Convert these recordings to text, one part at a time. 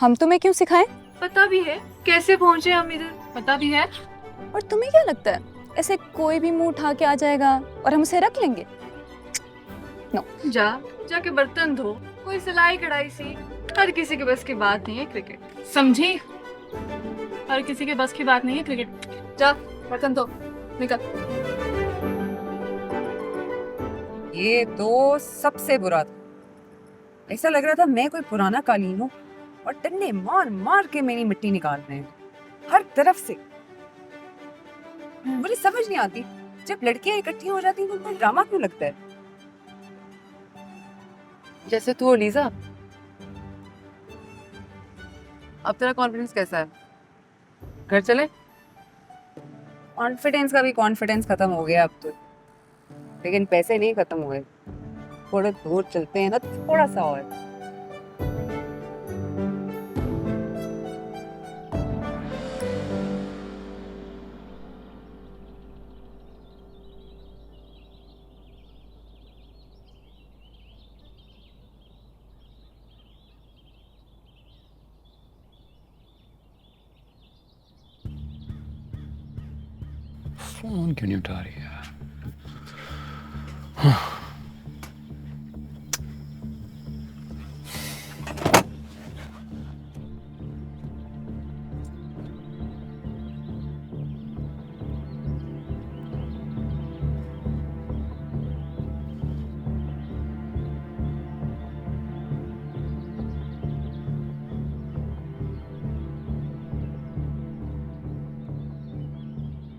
हम तुम्हें क्यों सिखाएं? पता भी है कैसे पहुंचे हम इधर, पता भी है। और तुम्हें क्या लगता है ऐसे कोई भी मुंह उठा के आ जाएगा और हम उसे रख लेंगे? नो। जाके बर्तन धो, कोई सिलाई कढ़ाई सी। हर किसी के बस की बात नहीं है क्रिकेट, समझी? हर किसी के बस की बात नहीं है क्रिकेट। जा बर्तन धो, निकल। ये तो सबसे बुरा था। ऐसा लग रहा था मैं कोई पुराना कालीन हूँ और डंडे मार मार के मेरी मिट्टी निकाल रहे हैं हर तरफ से। मुझे समझ नहीं आती, जब लड़कियां इकट्ठी हो जाती हैं तो उनको ड्रामा क्यों लगता है? जैसे तू और लीजा, अब तेरा कॉन्फिडेंस कैसा है? घर चले? कॉन्फिडेंस का भी कॉन्फिडेंस खत्म हो गया अब तो, लेकिन पैसे नहीं खत्म हुए। थोड़े दूर चलते हैं ना, थोड़ा सा और। फोन क्यों नहीं उठा रही है?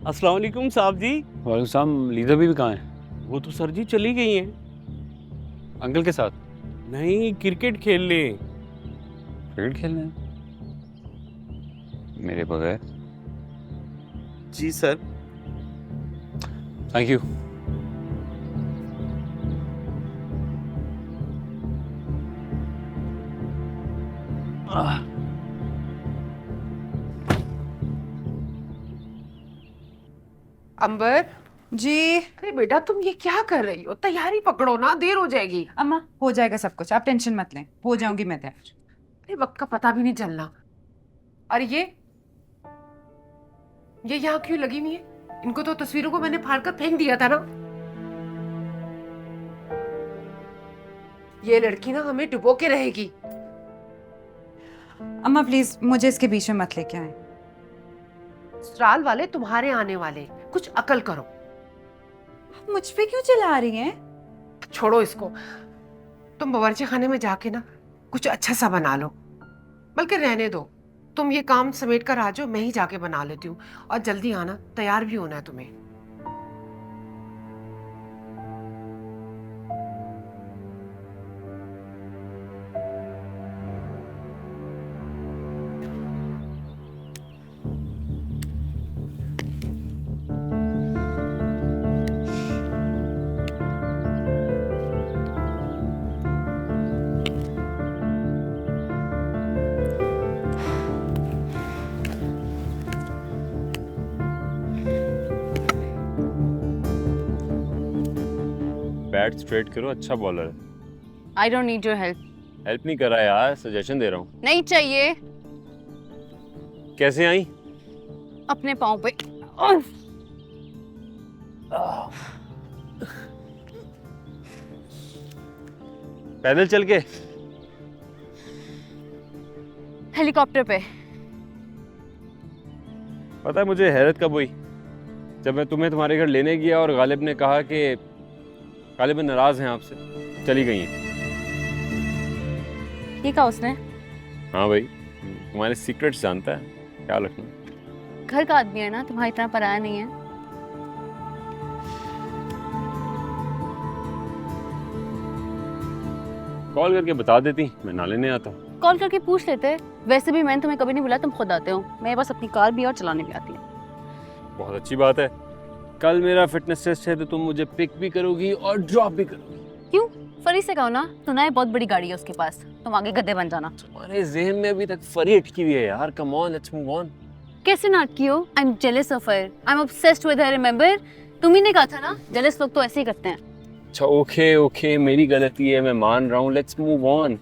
अस्सलाम वालेकुम साहब जी। वालेकुम सलाम। लीजा भी कहाँ है? वो तो सर जी चली गई हैं। अंकल के साथ नहीं, क्रिकेट खेलने। क्रिकेट खेलने? मेरे बगैर? जी sir. Thank you. Ambar ji अरे बेटा, तुम ये क्या कर रही हो? तैयारी पकड़ो ना, देर हो जाएगी। अम्मा, हो जाएगा सब कुछ, आप टेंशन मत लें, हो जाऊंगी मैं तैयार। अरे वक्त का पता भी नहीं चलना। और ये यहाँ क्यों लगी हुई है? इनको तो तस्वीरों को मैंने फाड़ कर फेंक दिया था ना। ये लड़की ना हमें डुबो के रहेगी। अम्मा प्लीज मुझे इसके बीच में मत लेके आए। ससुराल वाले तुम्हारे आने वाले, कुछ अकल करो। मुझ पे क्यों चिल्ला रही हैं? छोड़ो इसको, तुम बावर्ची खाने में जाके ना कुछ अच्छा सा बना लो। बल्कि रहने दो, तुम ये काम समेट कर आ जाओ, मैं ही जाके बना लेती हूँ। और जल्दी आना, तैयार भी होना है तुम्हें। बैट स्ट्रेट करो, अच्छा बॉलर है। I don't need your help. Help नहीं कर रहा यार, सजेशन दे रहा हूँ। नहीं चाहिए। कैसे आई? अपने पाँव पे। पैदल चल के? हेलीकॉप्टर पे। पता है मुझे हैरत कब हुई? जब मैं तुम्हें तुम्हारे घर लेने गया और गालिब ने कहा कि गालिब नाराज हैं आपसे, चली गई हैं। ये कहा उसने? हाँ भाई, तुम्हारे सीक्रेट्स जानता है, ख्याल रखना। घर का आदमी है ना, तुम्हारी तरह पराया नहीं है। कॉल करके बता देती, मैं ना लेने आता हूँ। कॉल करके पूछ लेते। वैसे भी मैंने तुम्हें कभी नहीं बुलाया, तुम खुद आते हो। मेरे पास अपनी कार भी है और चलाने भी आती है। बहुत अच्छी बात है। कल मेरा फिटनेस टेस्ट है तो तुम मुझे पिक भी करोगी और ड्रॉप भी करोगी। क्यों? फरी से कहो ना, सुना है बहुत बड़ी गाड़ी है उसके पास, तुम आगे गधे बन जाना। तुम्हारे ज़हन में अभी तक फरी अटकी हुई है यार। Come on, let's move on. कैसे ना अटकी हो? I am jealous of her, I am obsessed with her. Remember, तुम ही ने कहा था ना, जेलस लोग तो ऐसे ही करते हैं। अच्छा ओके ओके, मेरी गलती है, मैं मान रहा हूँ। Let's move on.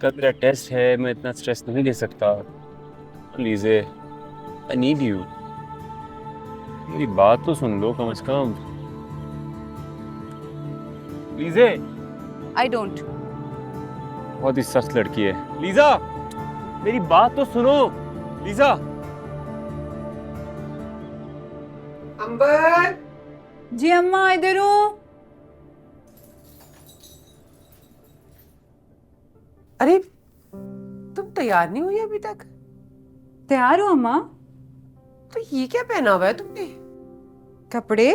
कल मेरा टेस्ट है, मैं इतना स्ट्रेस नहीं ले सकता। लीजे, आई नीड यू। मेरी बात तो सुन लो कम से कम। लीजे, आई डोंट। बहुत ही सख्त लड़की है। लीजा, मेरी बात तो सुनो। लीजा, अंबर, जी अम्मा इधर हूँ। अरे तुम तैयार नहीं हुई अभी तक? तैयार हूँ अम्मा। तो ये क्या पहना हुआ है तुमने? कपड़े?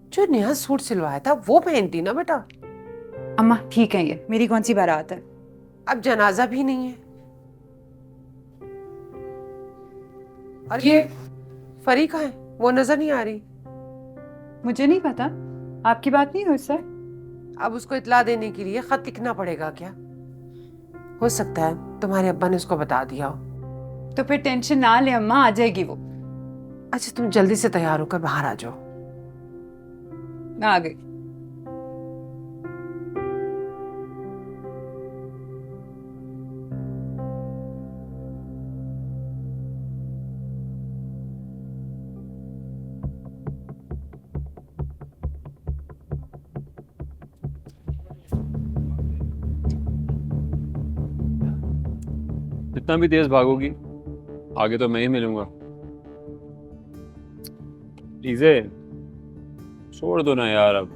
जो नया सूट सिलवाया था वो पहनती ना बेटा। अम्मा ठीक है, ये मेरी कौन सी बारात है। अब जनाजा भी नहीं है। और ये फरी कहाँ है? वो नजर नहीं आ रही। मुझे नहीं पता, आपकी बात नहीं हुई उससे। अब उसको इत्ला देने के लिए खत लिखना पड़ेगा क्या? हो सकता है तुम्हारे अब्बा ने उसको बता दिया हो। तो फिर टेंशन ना ले अम्मा, आ जाएगी वो। अच्छा तुम जल्दी से तैयार होकर बाहर आ जाओ। मैं आ गई। जितना भी तेज भागोगी आगे तो मैं ही मिलूंगा। लीजे, छोड़ दो ना यार, अब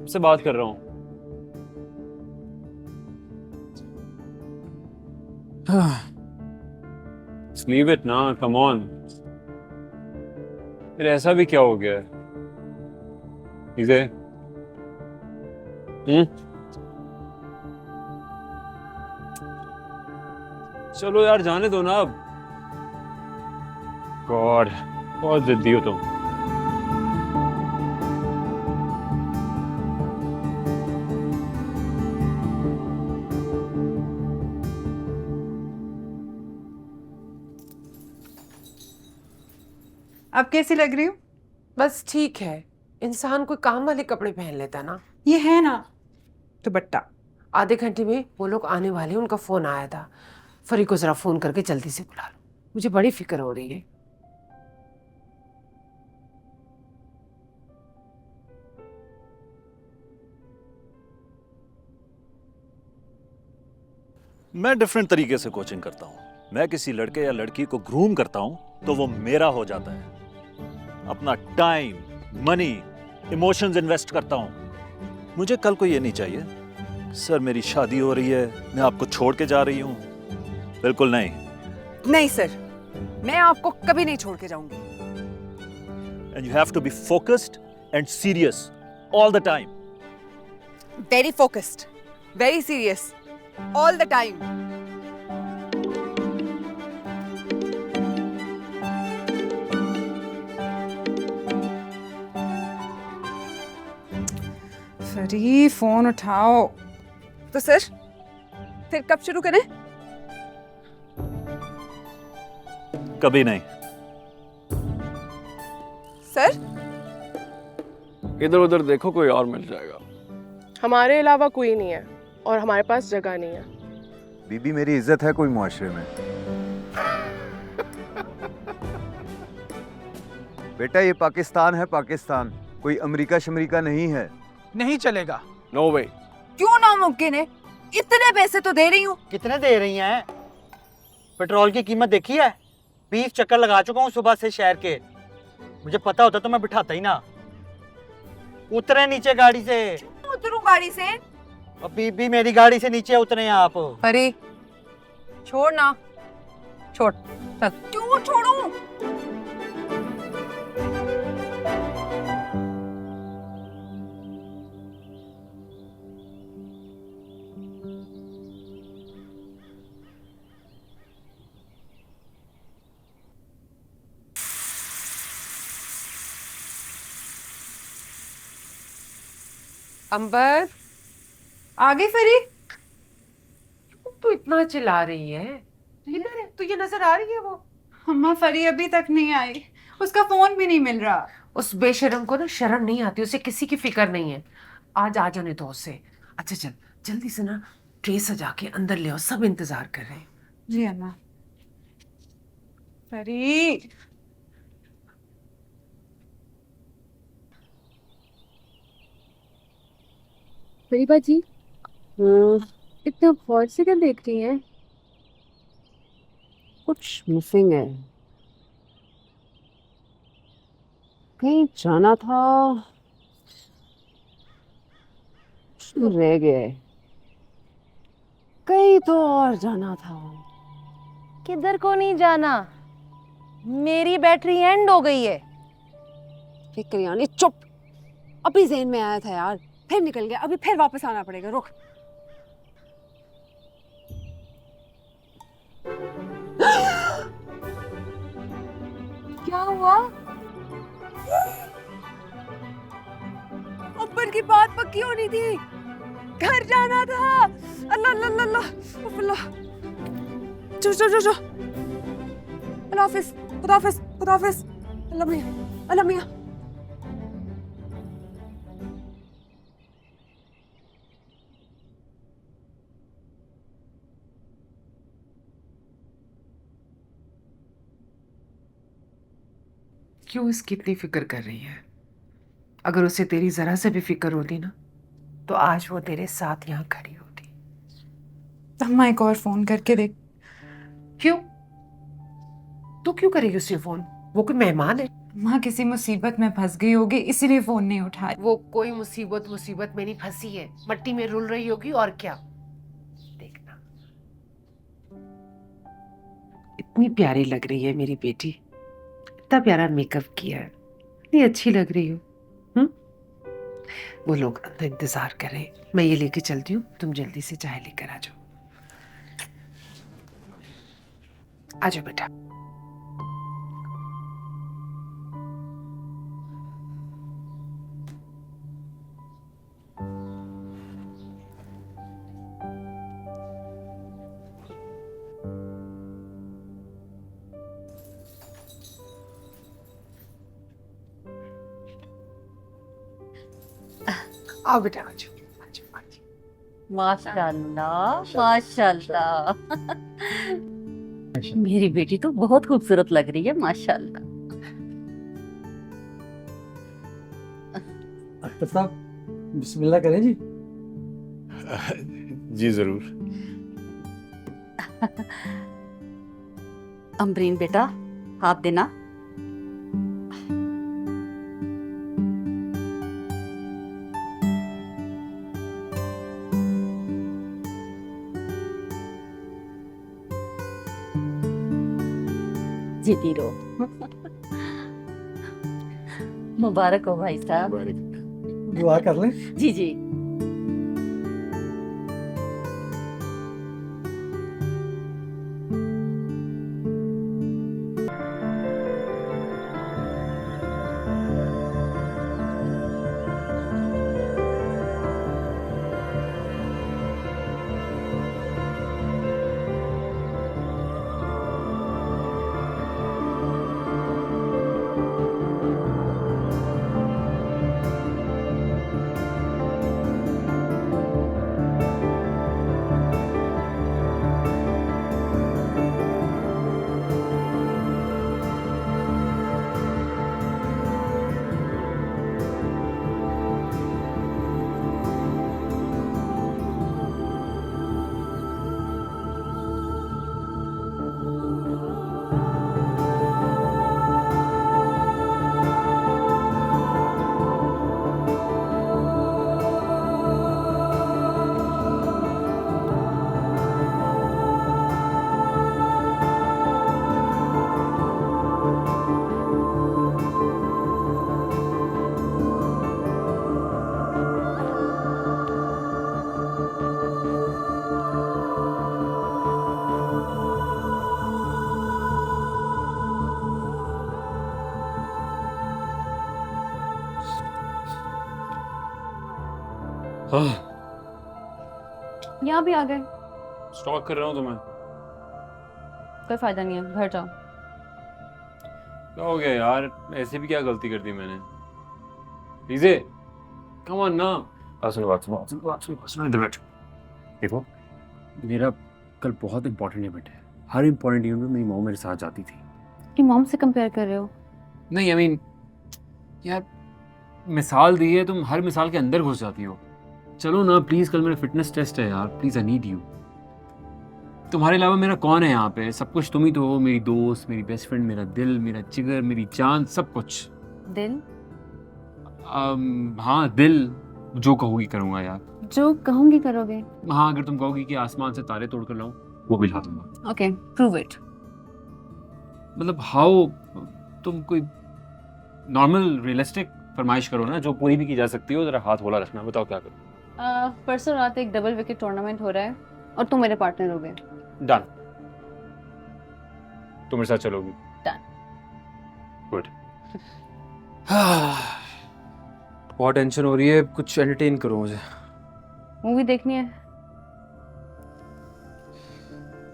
आपसे बात कर रहा हूँ। लीव इट ना, कम ऑन। फिर ऐसा भी क्या हो गया है? लीजे, चलो यार जाने दो ना अब। गॉड, बहुत जिद्दी हो तुम। अब कैसी लग रही हूँ? बस ठीक है। इंसान कोई काम वाले कपड़े पहन लेता ना। ये है ना दुपट्टा। आधे घंटे में वो लोग आने वाले, उनका फोन आया था। फरी को जरा फोन करके जल्दी से बुला लो, मुझे बड़ी फिक्र हो रही है। मैं डिफरेंट तरीके से कोचिंग करता हूँ। मैं किसी लड़के या लड़की को ग्रूम करता हूँ तो वो मेरा हो जाता है। अपना टाइम, मनी, इमोशंस इन्वेस्ट करता हूँ। मुझे कल को ये नहीं चाहिए सर मेरी शादी हो रही है, मैं आपको छोड़ के जा रही हूँ। बिल्कुल नहीं। नहीं सर, मैं आपको कभी नहीं छोड़ के जाऊंगी। And you have to be focused and serious all the time. Very focused, very serious, all the time. फरी फोन उठाओ। तो सर फिर कब शुरू करें? कभी नहीं। सर इधर उधर देखो, कोई और मिल जाएगा। हमारे अलावा कोई नहीं है और हमारे पास जगह नहीं है। बीबी मेरी इज्जत है कोई मुआशरे में? बेटा ये पाकिस्तान है, पाकिस्तान, कोई अमेरिका शमरीका नहीं है। नहीं चलेगा, नो वे। क्यों नामुमकिन है? इतने पैसे तो दे रही हूँ। कितने दे रही हैं? पेट्रोल की कीमत देखी है? 20 चक्कर लगा चुका हूँ सुबह से शहर के। मुझे पता होता तो मैं बिठाता ही ना। उतरे नीचे गाड़ी से। उतरूं गाड़ी से? अब बीबी मेरी गाड़ी से नीचे उतरे आप। अरे छोड़ ना, छोड़। चल। क्यों छोड़ूं? अंबर, आ गई फरी? तू इतना चिल्ला रही है? इधर है, तुझे नजर आ रही है वो? अम्मा फरी अभी तक नहीं आई, उसका फोन भी नहीं मिल रहा। उस बेशरम को ना शर्म नहीं आती, उसे किसी की फिक्र नहीं है। आज आ जाने दो उसे। अच्छा चल जल्दी से ना ट्रे सजा के अंदर ले आओ, सब इंतजार कर रहे हैं। जी अम्मा। परी परिपा जी इतना गौर से क्या देख रही हैं? कुछ मिसिंग है, कहीं जाना था, कुछ तो रह गए, कहीं तो और जाना था। किधर को नहीं जाना, मेरी बैटरी एंड हो गई है। फिक्र यानी चुप, अभी ज़हन में आया था यार, फिर निकल गया, अभी फिर वापस आना पड़ेगा, रुक। क्या हुआ? अब्बन की बात पक्की होनी थी, घर जाना था। अल्लाह अल्लाह अल्लाह अल्लाह, उफ अल्लाह। चलो चलो चलो, अल्लाह हाफिज, खुदा हाफिज, खुदा हाफिज, अल्लाह मियां, अल्लाह मियां। क्यों इसकी इतनी फिक्र कर रही है? अगर उसे तेरी जरा से भी फिक्र होती ना, तो आज वो तेरे साथ यहाँ खड़ी होती। अम्मा एक और फोन करके देख। क्यों? तू क्यों करेगी उसे फोन? वो कोई मेहमान है? माँ किसी मुसीबत में फंस गई होगी, इसीलिए फोन नहीं उठा। वो कोई मुसीबत में नहीं फंसी है, मट्टी में रुल रही होगी और क्या। देखना, इतनी प्यारी लग रही है मेरी बेटी, इतना प्यारा मेकअप किया है, इतनी अच्छी लग रही हो। वो लोग अंदर इंतजार कर रहे हैं, मैं ये लेके चलती हूँ, तुम जल्दी से चाय लेकर आ जाओ। आ जाओ बेटा। आओ बेटा, आ जाओ, आ जाओ, आ जाओ। माशाल्लाह माशाल्लाह, मेरी बेटी तो बहुत खूबसूरत लग रही है माशाल्लाह। अख्तर साहब बिस्मिल्लाह करें जी। जी जरूर। अमरीन बेटा हाथ देना। जीती रहो। मुबारक हो भाई साहब। दुआ कर लें। जी जी। यहाँ भी आ गए। स्टॉक कर रहा हूँ तुम्हें। कोई फायदा नहीं है, घर जाओ। क्या हो गया यार, ऐसे भी क्या गलती कर दी मैंने? लीजे कम ऑन ना। सुनो बात सुनो, इधर बैठो। देखो मेरा कल बहुत इंपॉर्टेंट इवेंट है। हर इंपॉर्टेंट इवेंट में मेरी मॉम मेरे साथ जाती थी। कि मॉम से कंपेयर कर रहे हो? नहीं आई मीन यार, मिसाल दी है, तुम हर मिसाल के अंदर घुस जाती हो। चलो ना प्लीज, कल मेरा फिटनेस टेस्ट है यार, प्लीज आई नीड यू। तुम्हारे अलावा मेरा कौन है यहाँ पे? सब कुछ तुम ही तो हो, मेरी दोस्त, मेरी बेस्ट फ्रेंड, मेरा दिल, मेरा जिगर, मेरी जान, सब कुछ। दिल? हाँ दिल, जो कहोगी करूँगा यार। जो कहूंगी करोगे? हाँ, अगर तुम कहोगी कि आसमान से तारे तोड़ कर लाऊं, वो भी ला दूंगा। Okay, prove it. मतलब हाउ, तुम कोई नॉर्मल रियलिस्टिक फरमाइश करो ना, जो पूरी भी की जा सकती हो। जरा हाथ होला रखना, बताओ क्या करूं। परसों रात एक डबल विकेट टूर्नामेंट हो रहा है और तुम मेरे पार्टनर हो गए। डन। तुम मेरे साथ चलोगी? Done. गुड। बहुत टेंशन हो रही है, कुछ एंटरटेन करो मुझे। मूवी देखनी है?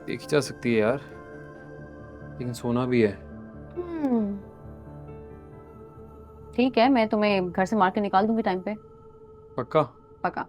देखी जा सकती है यार, लेकिन सोना भी है। ठीक है, मैं तुम्हें घर से मार के निकाल दूंगी टाइम पे। पक्का? पक्का।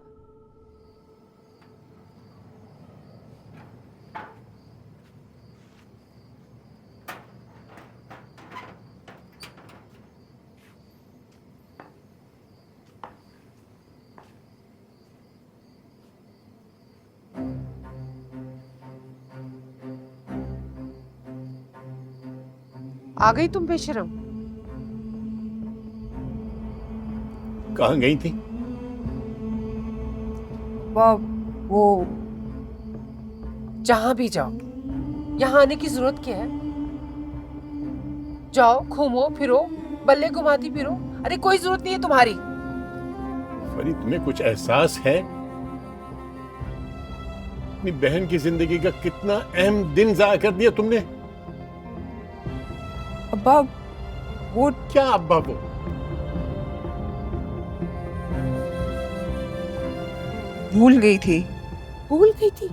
आ गई तुम बेशरम? कहाँ गई थी? वो जहां भी जाओ, यहाँ आने की जरूरत क्या है? जाओ, घूमो फिरो, बल्ले घुमाती फिरो। अरे कोई जरूरत नहीं है तुम्हारी। फरी, तुम्हें कुछ एहसास है अपनी बहन की जिंदगी का कितना अहम दिन जाया कर दिया तुमने? अब्बा, वो क्या अब्बा? वो भूल गई थी। भूल गई थी?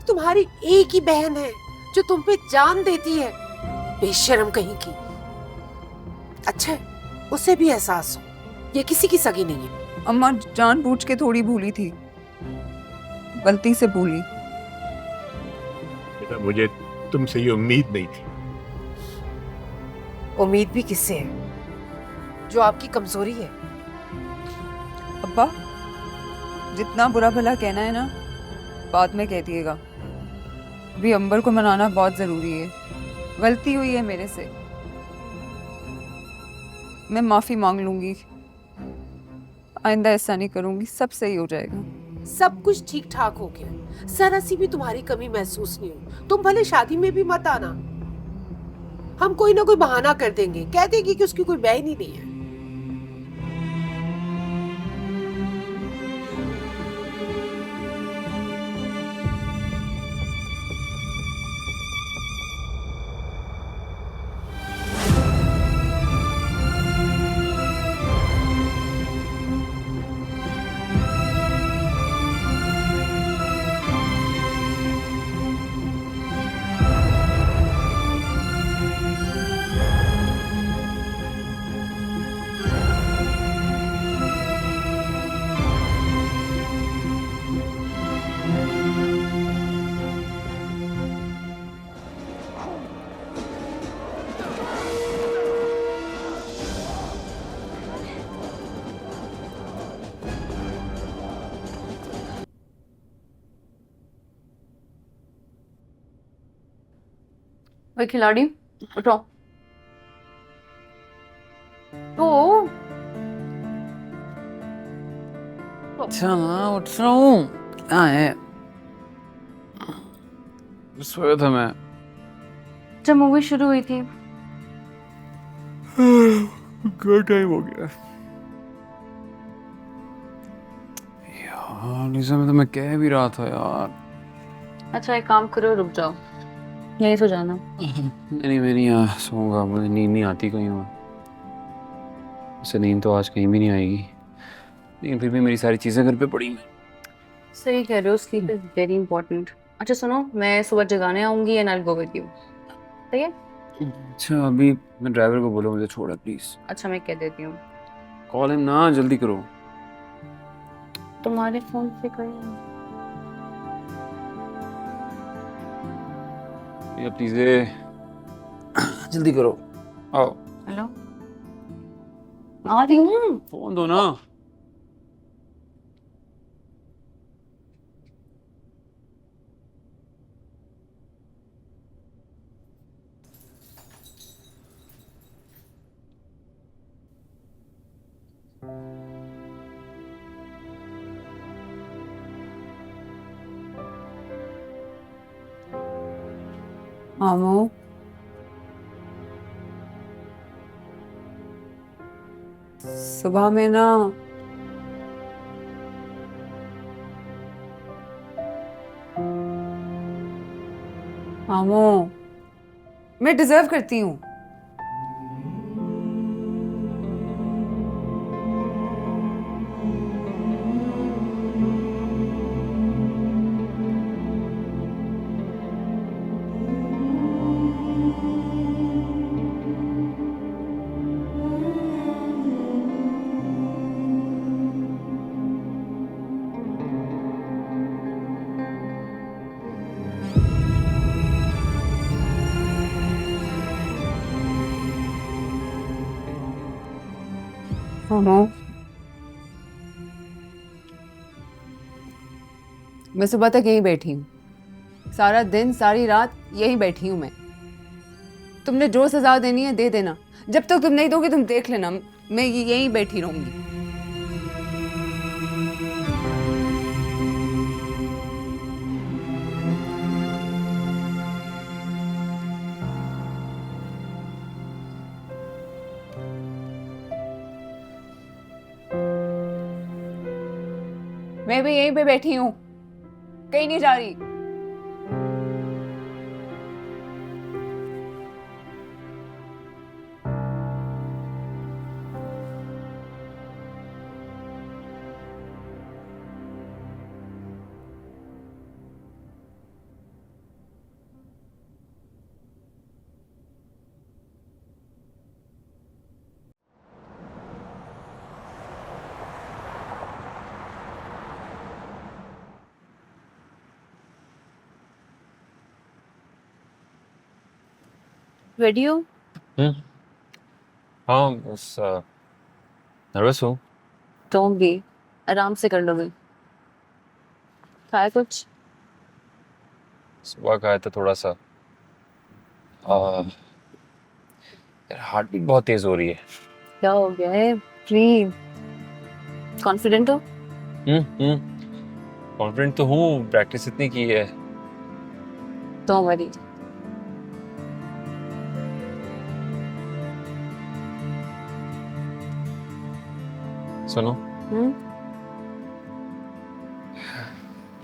तुम्हारी एक ही बहन है जो तुम पे जान देती है, बेशरम कहीं की। अच्छा है, उसे भी एहसास हो ये किसी की सगी नहीं है। अम्मा जानबूझ के थोड़ी भूली थी, गलती से भूली। बेटा, मुझे तुमसे ये उम्मीद नहीं थी। उम्मीद भी किससे है? जो आपकी कमजोरी है। अब्बा, जितना बुरा भला कहना है ना, बाद में कह दिएगा। अभी अंबर को मनाना बहुत जरूरी है। गलती हुई है मेरे से, मैं माफी मांग लूंगी। आइंदा ऐसा नहीं करूंगी, सब सही हो जाएगा। सब कुछ ठीक ठाक हो गया, जरा सी भी तुम्हारी कमी महसूस नहीं हो। तुम भले शादी में भी मत आना, हम कोई ना कोई बहाना कर देंगे, कह देंगे कि उसकी कोई बहन ही नहीं है। भाई खिलाड़ी, उठो। तो अच्छा उठ रहा हूँ। क्या है? सोया था मैं। जब मूवी शुरू हुई थी। क्या टाइम हो गया यार? लिसा, मैं तुम्हें कह भी रहा था यार। अच्छा एक काम करो, रुक जाओ, यही सो जाना। नहीं, मैं नहीं सोऊंगा, मुझे नींद नहीं आती कहीं और। वैसे नींद तो आज कहीं भी नहीं आएगी, लेकिन फिर भी मेरी सारी चीज़ें घर पे पड़ी हैं। सही कह रहे हो, स्लीप इज वेरी इंपॉर्टेंट। अच्छा सुनो, मैं सुबह जगाने आऊंगी and I will go with you, ठीक है? अच्छा, अभी मैं ड्राइवर को बोलो मुझे छोड़ा प्लीज। अच्छा मैं कह देती हूँ। कॉल हिम ना, जल्दी करो। तुम्हारे फोन से करें। ये प्लीज जल्दी करो, आओ। हेलो, आ रही हूँ। फोन दो ना। मामू, सुबह में ना मामू, मैं डिजर्व करती हूँ। मामू, मैं सुबह तक यहीं बैठी हूँ, सारा दिन सारी रात यहीं बैठी हूँ मैं। तुमने जो सजा देनी है दे देना, जब तक तुम नहीं दोगे तुम देख लेना, मैं यहीं बैठी रहूंगी। मैं भी यहीं पे बैठी हूँ, कहीं नहीं जा रही। रेडी हो? हाँ, बस नर्वस हूँ। डोंट बी, आराम से कर लोगे। खाया कुछ? सुबह का है तो थोड़ा सा यार हार्ट बीट बहुत तेज हो रही है। क्या हो गया है? प्लीज, कॉन्फिडेंट हो? कॉन्फिडेंट तो हूँ, प्रैक्टिस इतनी की है। Don't worry. सुनो,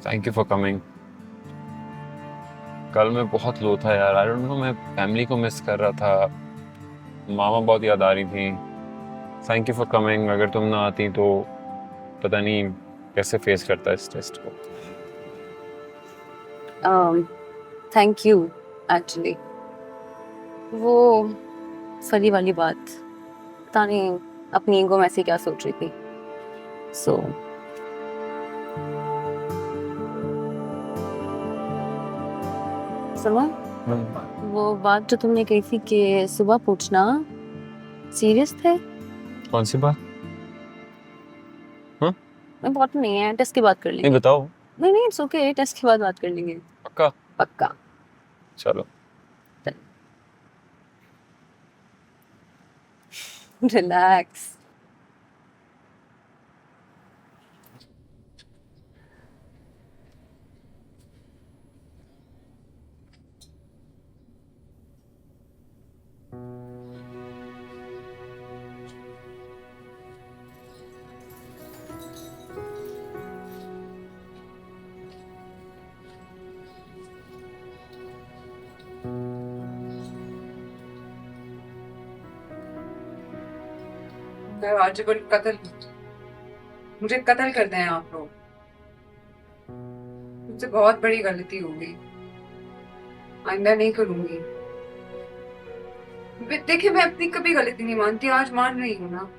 थैंक यू फॉर कमिंग। कल मैं बहुत लो था यार, आई डोंट नो, मैं फैमिली को मिस कर रहा था, मामा बहुत याद आ रही थी। Thank you for coming. अगर तुम ना आती तो पता नहीं कैसे फेस करता इस टेस्ट को। थैंक यू एक्चुअली, वो फली वाली बात, पता नहीं अपनी ईगो में ऐसे क्या सोच रही थी। सो सुनो, वो बात जो तुमने कही थी कि सुबह पूछना, सीरियस थे? कौन सी बात? हाँ, इम्पोर्टेंट नहीं है, टेस्ट के बाद कर लेंगे। नहीं बताओ। नहीं नहीं, इट्स ओके, टेस्ट के बाद बात कर लेंगे। पक्का? पक्का। चलो। रिलैक्स। वाजिब कत्ल, मुझे कत्ल कर दें आप लोग। मुझसे बहुत बड़ी गलती हो गई, आइंदा नहीं करूंगी। देखिए, मैं अपनी कभी गलती नहीं मानती, आज मान रही हूँ ना।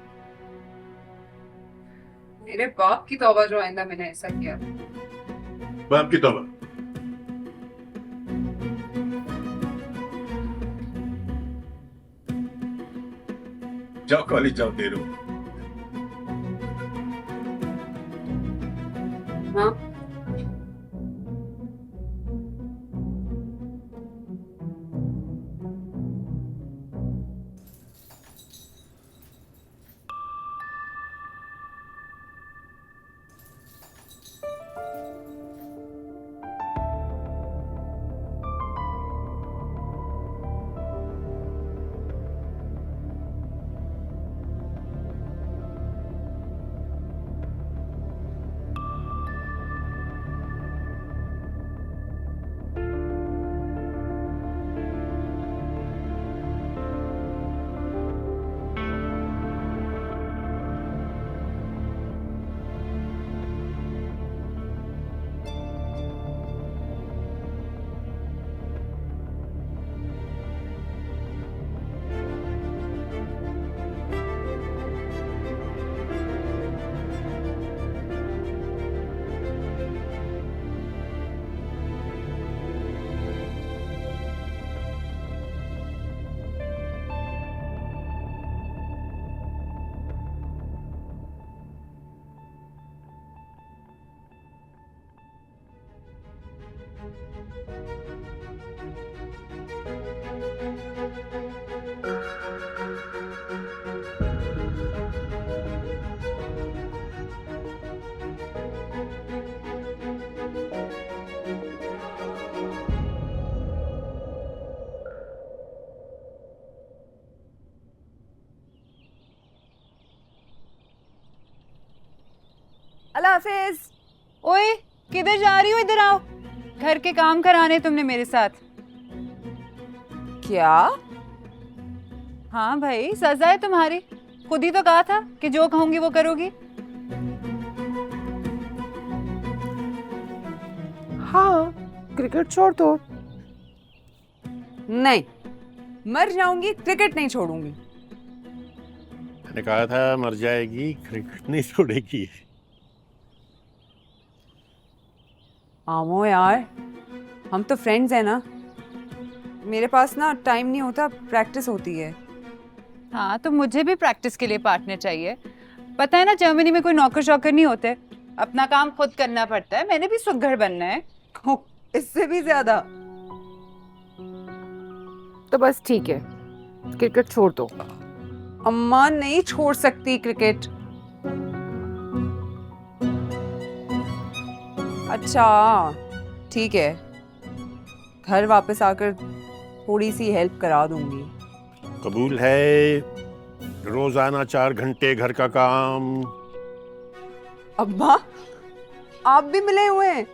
मेरे बाप की तौबा जो आइंदा मैंने ऐसा किया। बाप की तौबा? जाओ कॉलेज जाओ, देर हो। हाँ अल्लाह हाफिज। ओए किधर जा रही हो? इधर आओ, घर के काम कराने तुमने मेरे साथ। क्या? हाँ भाई, सजा है तुम्हारी। खुद ही तो कहा था कि जो कहूंगी वो करोगी। हाँ, क्रिकेट छोड़ दो। नहीं, मर जाऊंगी, क्रिकेट नहीं छोड़ूंगी। मैंने कहा था मर जाएगी, क्रिकेट नहीं छोड़ेगी। आमो यार, हम तो फ्रेंड्स हैं ना। मेरे पास ना टाइम नहीं होता, प्रैक्टिस होती है। हाँ, तो मुझे भी प्रैक्टिस के लिए पार्टनर चाहिए। पता है ना, जर्मनी में कोई नौकर शौकर नहीं होते, अपना काम खुद करना पड़ता है। मैंने भी सुघड़ बनना है। इससे भी ज्यादा। तो बस ठीक है, क्रिकेट छोड़ दो। अम्मा नहीं छोड़ सकती क्रिकेट। अच्छा ठीक है, घर वापस आकर थोड़ी सी हेल्प करा दूंगी। कबूल है। रोजाना 4 घंटे घर का काम। अब्बा, आप भी मिले हुए हैं?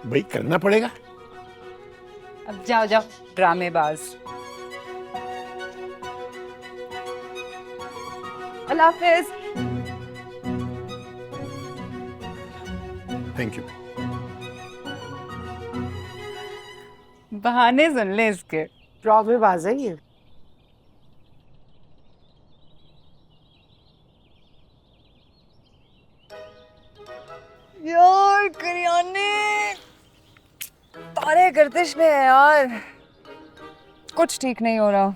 भाई करना पड़ेगा। अब जाओ जाओ ड्रामेबाज। अल्लाह हाफिज। Thank you. बहाने सुन ले इसके। ड्रामेबाज है ये। यार करियाने तारे गर्दिश में है यार, कुछ ठीक नहीं हो रहा।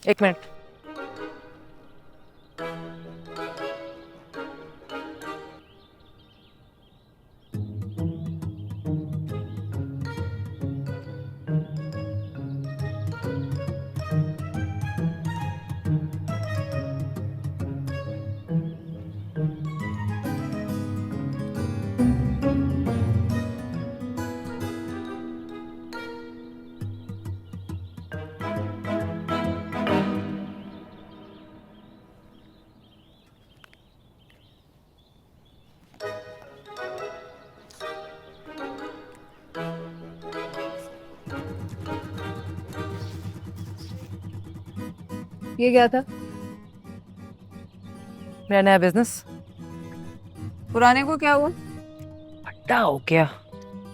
एक मिनट। ये क्या था? मेरा नया बिजनेस। पुराने को क्या हुआ? हट्टा हो गया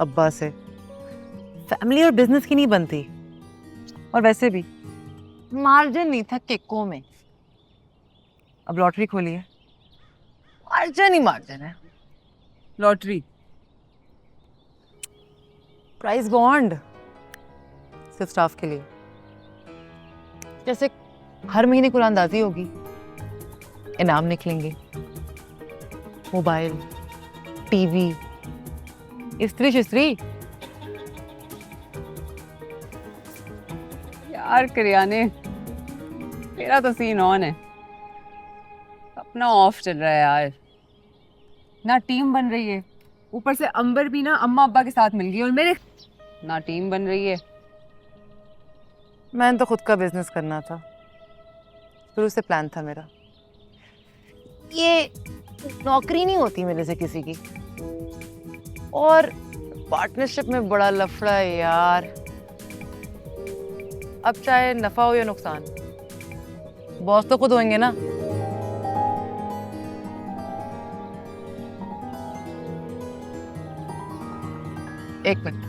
अब्बा से। फैमिली और बिजनेस की नहीं बनती, और वैसे भी मार्जिन नहीं था केकों में। अब लॉटरी खोली है, मार्जिन ही मार्जिन है। लॉटरी? प्राइस बॉन्ड सिर्फ स्टाफ के लिए, जैसे हर महीने कुरानदाजी होगी, इनाम निकलेंगे, मोबाइल, टीवी, इस्त्री शिस्त्री। यार करियाने, तेरा तो सीन ऑन है, अपना ऑफ चल रहा है यार। ना टीम बन रही है, ऊपर से अंबर भी ना अम्मा अब्बा के साथ मिल गई, और मेरे ना टीम बन रही है। मैंने तो खुद का बिजनेस करना था, शुरू से प्लान था मेरा। ये नौकरी नहीं होती मेरे से किसी की, और पार्टनरशिप में बड़ा लफड़ा है यार। अब चाहे नफा हो या नुकसान, बॉस तो खुद होंगे ना। एक मिनट,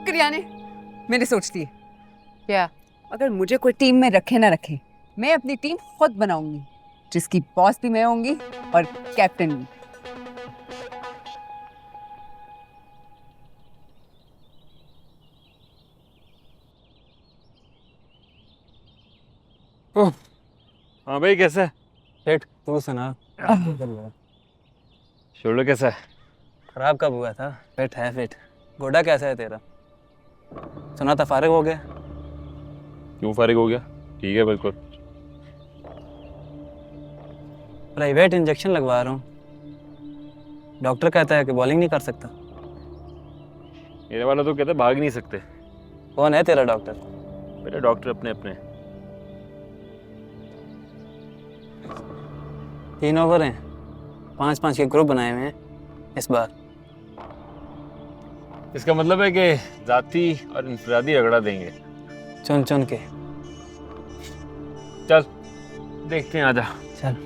करियाने, मैंने सोच ली। क्या? अगर मुझे कोई टीम में रखे ना रखे, मैं अपनी टीम खुद बनाऊंगी, जिसकी बॉस भी मैं होंगी और कैप्टन भी। हाँ भाई, कैसा है? फिट, तू सुना। शोल्डर कैसा है? खराब कब हुआ था? फिट है फिट। घोड़ा कैसा है तेरा? सुना था फारिग हो गया। क्यों फारिग हो गया? ठीक है बिल्कुल। प्राइवेट इंजेक्शन लगवा रहा हूँ, डॉक्टर कहता है कि बॉलिंग नहीं कर सकता। मेरे वाला तो कहते भाग नहीं सकते। कौन है तेरा डॉक्टर? मेरे डॉक्टर अपने अपने। 3 ओवर हैं, 5-5 के ग्रुप बनाए हुए हैं इस बार। इसका मतलब है कि जाती और इंफरादी रगड़ा देंगे। चुन चुन के। चल देखते हैं, आजा। चल।